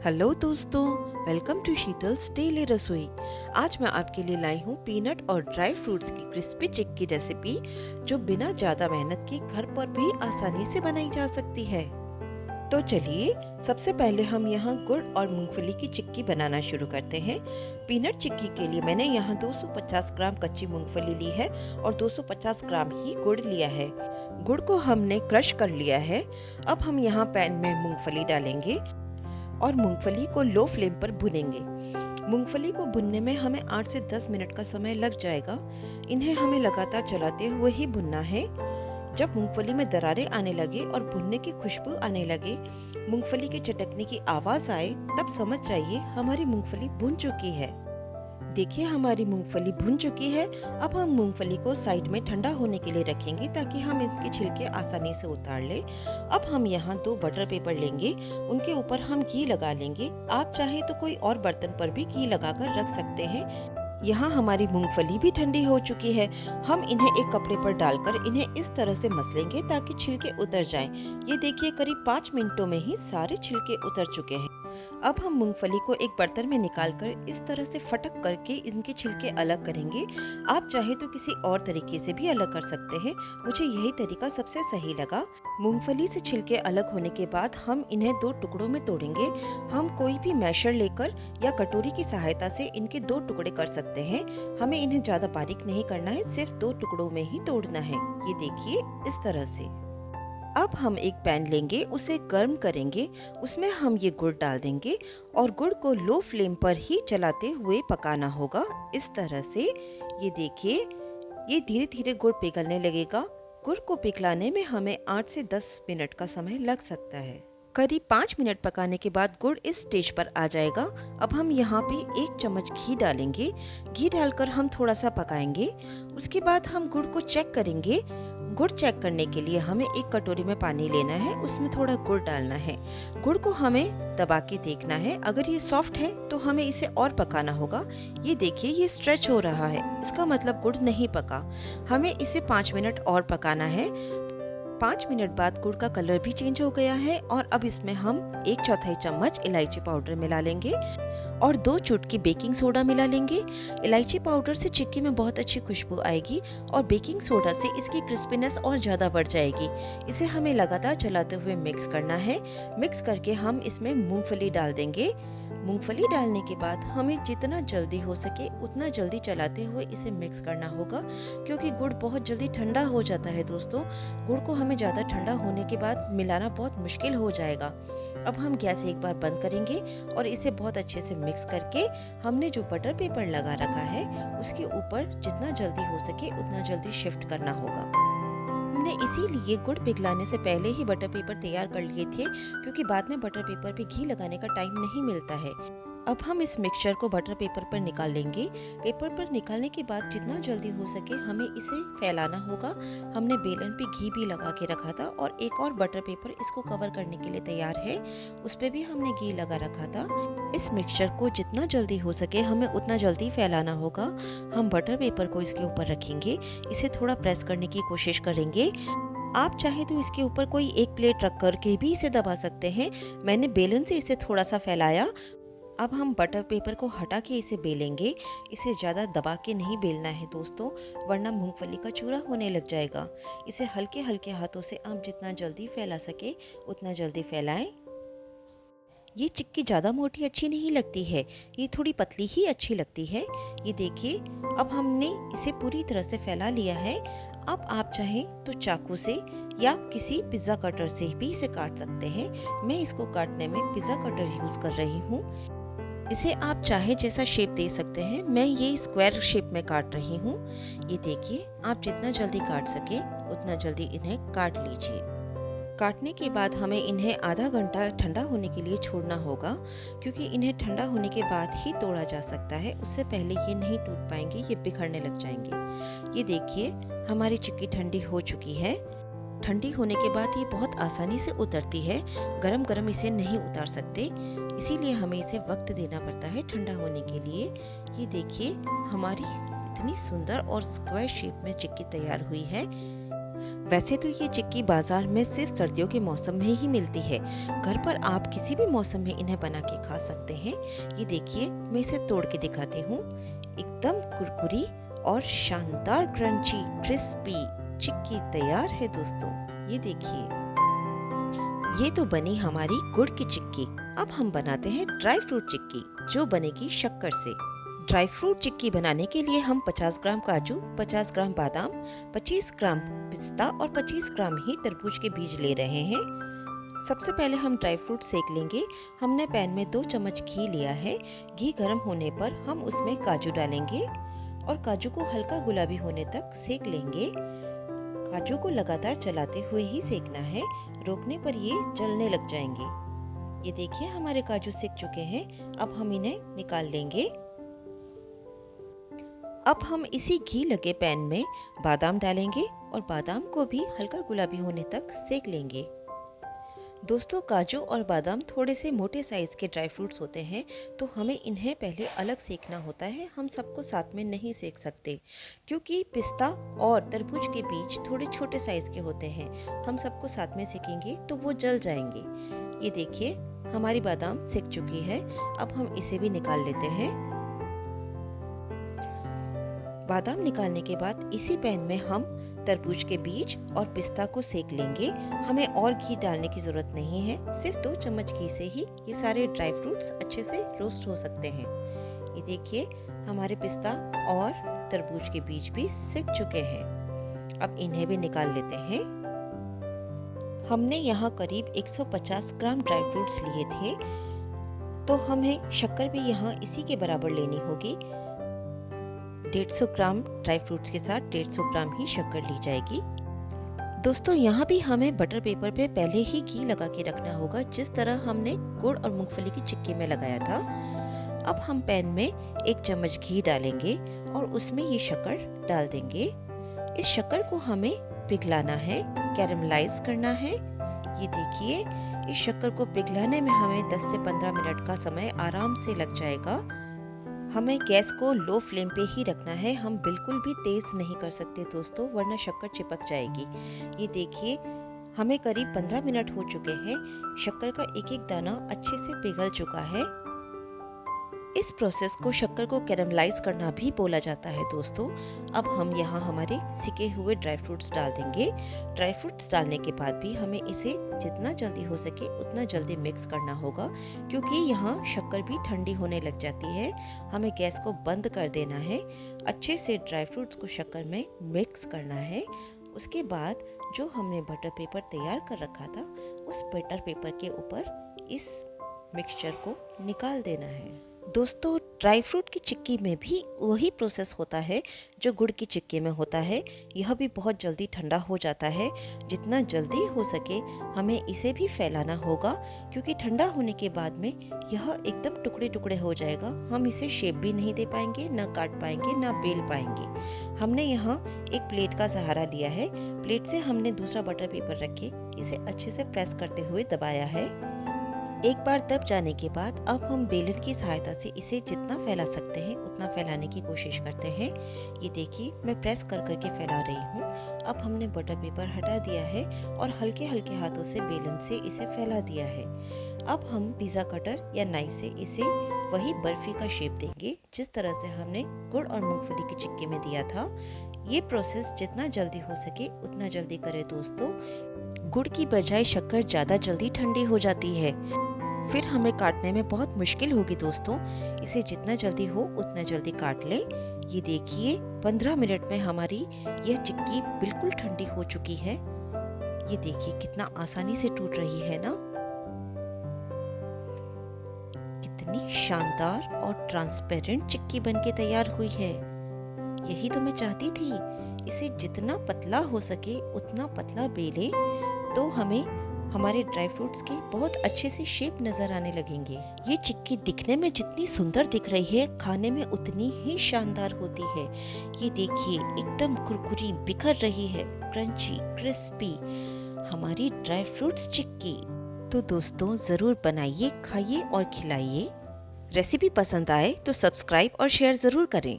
Hello दोस्तों, welcome to Sheetal's daily रसोई। आज मैं आपके लिए लाई हूँ पीनट और ड्राई फ्रूट्स की क्रिस्पी चिक्की रेसिपी, जो बिना ज़्यादा मेहनत के घर पर भी आसानी से बनाई जा सकती है। तो चलिए, सबसे पहले हम यहाँ गुड़ और मूंगफली की चिक्की बनाना शुरू करते हैं। पीनट चिक्की के लिए मैंने यहाँ 250 ग्राम कच्ची मूंगफली ली है और 250 ग्राम ही गुड़ लिया है। गुड़ को हमने क्रश कर लिया है। अब हम यहाँ पैन में मूंगफली डालेंगे और मूंगफली को लो फ्लेम पर भुनेंगे। मूंगफली को भुनने में हमें 8 से 10 मिनट का समय लग जाएगा। इन्हें हमें लगातार चलाते हुए ही भुनना है। जब मूंगफली में दरारें आने लगे और भुनने की खुशबू आने लगे, मूंगफली के चटकने की आवाज़ आए, तब समझ जाइए हमारी मूंगफली भुन चुकी है। देखिए, हमारी मूंगफली भुन चुकी है। अब हम मूंगफली को साइड में ठंडा होने के लिए रखेंगे ताकि हम इसके छिलके आसानी से उतार लें। अब हम यहाँ 2 बटर पेपर लेंगे, उनके ऊपर हम घी लगा लेंगे। आप चाहे तो कोई और बर्तन पर भी घी लगाकर रख सकते हैं। यहाँ हमारी मूंगफली भी ठंडी हो चुकी है। हम इन्हें एक कपड़े पर डालकर इन्हें इस तरह से मसलेंगे ताकि छिलके उतर जाएं। ये देखिए, करीब 5 मिनटों में ही सारे छिलके उतर चुके हैं। अब हम मूंगफली को एक बर्तन में निकालकर इस तरह से फटक करके इनके छिलके अलग करेंगे। आप चाहे तो किसी और तरीके से भी अलग कर सकते हैं। मुझे यही तरीका सबसे सही लगा। मूंगफली से छिलके अलग होने के बाद हम इन्हें 2 टुकड़ों में तोड़ेंगे। हम कोई भी मैशर लेकर या कटोरी की सहायता से इनके 2 टुकड़े कर सकते हैं। हमें इन्हें ज्यादा बारीक नहीं करना है, सिर्फ 2 टुकड़ों में ही तोड़ना है। ये देखिए, इस तरह से। अब हम एक पैन लेंगे, उसे गर्म करेंगे, उसमें हम ये गुड़ डाल देंगे और गुड़ को लो फ्लेम पर ही चलाते हुए पकाना होगा, इस तरह से। ये देखिए, ये धीरे धीरे गुड़ पिघलने लगेगा। गुड़ को पिघलाने में हमें 8 से 10 मिनट का समय लग सकता है। करीब 5 मिनट पकाने के बाद गुड़ इस स्टेज पर आ जाएगा। अब हम यहाँ पे 1 चम्मच घी डालेंगे। घी डालकर हम थोड़ा सा पकाएंगे। उसके बाद हम गुड़ को चेक करेंगे। गुड़ चेक करने के लिए हमें एक कटोरी में पानी लेना है, उसमें थोड़ा गुड़ डालना है। गुड़ को हमें दबा के देखना है। अगर ये सॉफ्ट है तो हमें इसे और पकाना होगा। ये देखिए, ये स्ट्रेच हो रहा है, इसका मतलब गुड़ नहीं पका। हमें इसे 5 मिनट और पकाना है। 5 मिनट बाद गुड़ का कलर भी चेंज हो गया है और अब इसमें हम 1/4 चम्मच इलायची पाउडर मिला लेंगे और 2 चुटकी बेकिंग सोडा मिला लेंगे। इलायची पाउडर से चिक्की में बहुत अच्छी खुशबू आएगी और बेकिंग सोडा से इसकी क्रिस्पीनेस और ज़्यादा बढ़ जाएगी। इसे हमें लगातार चलाते हुए मिक्स करना है। मिक्स करके हम इसमें मूंगफली डाल देंगे। मूंगफली डालने के बाद हमें जितना जल्दी हो सके उतना जल्दी चलाते हुए इसे मिक्स करना होगा, क्योंकि गुड़ बहुत जल्दी ठंडा हो जाता है दोस्तों। गुड़ को हमें ज़्यादा ठंडा होने के बाद मिलाना बहुत मुश्किल हो जाएगा। अब हम गैस एक बार बंद करेंगे और इसे बहुत अच्छे से मिक्स करके हमने जो बटर पेपर लगा रखा है उसके ऊपर जितना जल्दी हो सके उतना जल्दी शिफ्ट करना होगा। हमने इसीलिए गुड़ पिघलाने से पहले ही बटर पेपर तैयार कर लिए थे, क्योंकि बाद में बटर पेपर पे घी लगाने का टाइम नहीं मिलता है। अब हम इस मिक्सचर को बटर पेपर पर निकाल लेंगे। पेपर पर निकालने के बाद जितना जल्दी हो सके हमें इसे फैलाना होगा। हमने बेलन पे घी भी लगा के रखा था और एक और बटर पेपर इसको कवर करने के लिए तैयार है, उस पर भी हमने घी लगा रखा था। इस मिक्सचर को जितना जल्दी हो सके हमें उतना जल्दी फैलाना होगा। हम बटर पेपर को इसके ऊपर रखेंगे, इसे थोड़ा प्रेस करने की कोशिश करेंगे। आप चाहे तो इसके ऊपर कोई एक प्लेट रख कर के भी इसे दबा सकते हैं। मैंने बेलन से इसे थोड़ा सा फैलाया। अब हम बटर पेपर को हटा के इसे बेलेंगे। इसे ज़्यादा दबा के नहीं बेलना है दोस्तों, वरना मूंगफली का चूरा होने लग जाएगा। इसे हल्के हल्के हाथों से आप जितना जल्दी फैला सके उतना जल्दी फैलाएं। ये चिक्की ज़्यादा मोटी अच्छी नहीं लगती है, ये थोड़ी पतली ही अच्छी लगती है। ये देखिए, अब हमने इसे पूरी तरह से फैला लिया है। अब आप चाहें तो चाकू से या किसी पिज़्ज़ा कटर से भी इसे काट सकते हैं। मैं इसको काटने में पिज़्ज़ा कटर यूज़ कर रही हूँ। इसे आप चाहे जैसा शेप दे सकते हैं। मैं ये स्क्वायर शेप में काट रही हूँ। ये देखिए, आप जितना जल्दी काट सके उतना जल्दी इन्हें काट लीजिए। काटने के बाद हमें इन्हें आधा घंटा ठंडा होने के लिए छोड़ना होगा, क्योंकि इन्हें ठंडा होने के बाद ही तोड़ा जा सकता है। उससे पहले ये नहीं टूट पाएंगे, ये बिखरने लग जाएंगे। ये देखिए, हमारी चिक्की ठंडी हो चुकी है। ठंडी होने के बाद ये बहुत आसानी से उतरती है। गरम गरम इसे नहीं उतार सकते, इसीलिए हमें इसे वक्त देना पड़ता है ठंडा होने के लिए। ये देखिए, हमारी इतनी सुंदर और स्क्वायर शेप में चिक्की तैयार हुई है। वैसे तो ये चिक्की बाजार में सिर्फ सर्दियों के मौसम में ही मिलती है। घर पर आप किसी भी मौसम में इन्हें बना के खा सकते हैं। ये देखिए, मैं इसे तोड़ के दिखाती हूँ। एकदम कुरकुरी और शानदार क्रंची क्रिस्पी चिक्की तैयार है दोस्तों। ये देखिए, ये तो बनी हमारी गुड़ की चिक्की। अब हम बनाते हैं ड्राई फ्रूट चिक्की, जो बनेगी शक्कर से। ड्राई फ्रूट चिक्की बनाने के लिए हम 50 ग्राम काजू, 50 ग्राम बादाम, 25 ग्राम पिस्ता और 25 ग्राम ही तरबूज के बीज ले रहे हैं। सबसे पहले हम ड्राई फ्रूट सेक लेंगे। हमने पैन में 2 चम्मच घी लिया है। घी गर्म होने पर हम उसमें काजू डालेंगे और काजू को हल्का गुलाबी होने तक सेक लेंगे। काजू को लगातार चलाते हुए ही सेकना है, रोकने पर ये जलने लग जाएंगे। ये देखिए, हमारे काजू सेक चुके हैं। अब हम इन्हें निकाल लेंगे। अब हम इसी घी लगे पैन में बादाम डालेंगे और बादाम को भी हल्का गुलाबी होने तक सेक लेंगे। दोस्तों, काजू और बादाम थोड़े से मोटे साइज के ड्राई फ्रूट्स होते हैं, तो हमें इन्हें पहले अलग सेकना होता है। हम सबको साथ में नहीं सेक सकते, क्योंकि पिस्ता और तरबूज के बीज थोड़े छोटे साइज के होते हैं। हम सबको साथ में सेकेंगे तो वो जल जाएंगे। ये देखिए, हमारी बादाम सेक चुकी है। अब हम इसे भी निकाल लेते हैं। बादाम निकालने के बाद इसी पैन में हम तरबूज के बीज और पिस्ता को सेक लेंगे। हमें और घी डालने की ज़रूरत नहीं है, सिर्फ 2 चम्मच घी से ही ये सारे ड्राई फ्रूट्स अच्छे से रोस्ट हो सकते हैं। ये देखिए, हमारे पिस्ता और तरबूज के बीज भी सेक चुके हैं। अब इन्हें भी निकाल लेते हैं। हमने यहाँ करीब 150 ग्राम ड्राई फ्रूट्स लिए थे, तो हमें शक्कर भी यहाँ इसी के बराबर लेनी होगी। 150 ग्राम ड्राई फ्रूट्स के साथ 150 ग्राम ही शक्कर ली जाएगी। दोस्तों, यहाँ भी हमें बटर पेपर पे पहले ही घी लगा के रखना होगा, जिस तरह हमने गुड़ और मूंगफली की चिक्की में लगाया था। अब हम पैन में 1 चम्मच घी डालेंगे और उसमें ये शक्कर डाल देंगे। इस शक्कर को हमें पिघलाना है, कैरमलाइज करना है। ये देखिए, इस शक्कर को पिघलाने में हमें 10 से 15 मिनट का समय आराम से लग जाएगा। हमें गैस को लो फ्लेम पे ही रखना है। हम बिल्कुल भी तेज़ नहीं कर सकते दोस्तों, वरना शक्कर चिपक जाएगी। ये देखिए, हमें करीब 15 मिनट हो चुके हैं। शक्कर का एक एक दाना अच्छे से पिघल चुका है। इस प्रोसेस को शक्कर को कैरमलाइज करना भी बोला जाता है दोस्तों। अब हम यहाँ हमारे सिके हुए ड्राई फ्रूट्स डाल देंगे। ड्राई फ्रूट्स डालने के बाद भी हमें इसे जितना जल्दी हो सके उतना जल्दी मिक्स करना होगा, क्योंकि यहाँ शक्कर भी ठंडी होने लग जाती है। हमें गैस को बंद कर देना है। अच्छे से ड्राई फ्रूट्स को शक्कर में मिक्स करना है। उसके बाद जो हमने बटर पेपर तैयार कर रखा था, उस बटर पेपर के ऊपर इस मिक्सचर को निकाल देना है। दोस्तों, ड्राई फ्रूट की चिक्की में भी वही प्रोसेस होता है जो गुड़ की चिक्की में होता है। यह भी बहुत जल्दी ठंडा हो जाता है। जितना जल्दी हो सके हमें इसे भी फैलाना होगा, क्योंकि ठंडा होने के बाद में यह एकदम टुकड़े टुकड़े हो जाएगा। हम इसे शेप भी नहीं दे पाएंगे, ना काट पाएंगे, ना बेल पाएंगे। हमने यहाँ एक प्लेट का सहारा लिया है। प्लेट से हमने दूसरा बटर पेपर रख के इसे अच्छे से प्रेस करते हुए दबाया है। एक बार दब जाने के बाद अब हम बेलन की सहायता से इसे जितना फैला सकते हैं उतना फैलाने की कोशिश करते हैं। ये देखिए, मैं प्रेस कर करके फैला रही हूँ। अब हमने बटर पेपर हटा दिया है और हल्के हल्के हाथों से बेलन से इसे फैला दिया है। अब हम पिज़्ज़ा कटर या नाइफ से इसे वही बर्फी का शेप देंगे, जिस तरह से हमने गुड़ और मूंगफली की चिक्की में दिया था। ये प्रोसेस जितना जल्दी हो सके उतना जल्दी करें दोस्तों। गुड़ की बजाय शक्कर ज़्यादा जल्दी ठंडी हो जाती है, फिर हमें काटने में बहुत मुश्किल होगी दोस्तों। इसे जितना जल्दी हो उतना जल्दी काट लें। ये देखिए, 15 मिनट में हमारी यह चिक्की बिल्कुल ठंडी हो चुकी है। ये देखिए, कितना आसानी से टूट रही है ना। कितनी शानदार और ट्रांसपेरेंट चिक्की बनके तैयार हुई है। यही तो मैं चाहती थी। इसे जितना पतला हो सके उतना पतला बेलें, तो हमें हमारे ड्राई फ्रूट्स की बहुत अच्छे से शेप नज़र आने लगेंगे। ये चिक्की दिखने में जितनी सुंदर दिख रही है, खाने में उतनी ही शानदार होती है। ये देखिए, एकदम कुरकुरी बिखर रही है, क्रंची क्रिस्पी हमारी ड्राई फ्रूट्स चिक्की। तो दोस्तों, ज़रूर बनाइए, खाइए और खिलाइए। रेसिपी पसंद आए तो सब्सक्राइब और शेयर ज़रूर करें।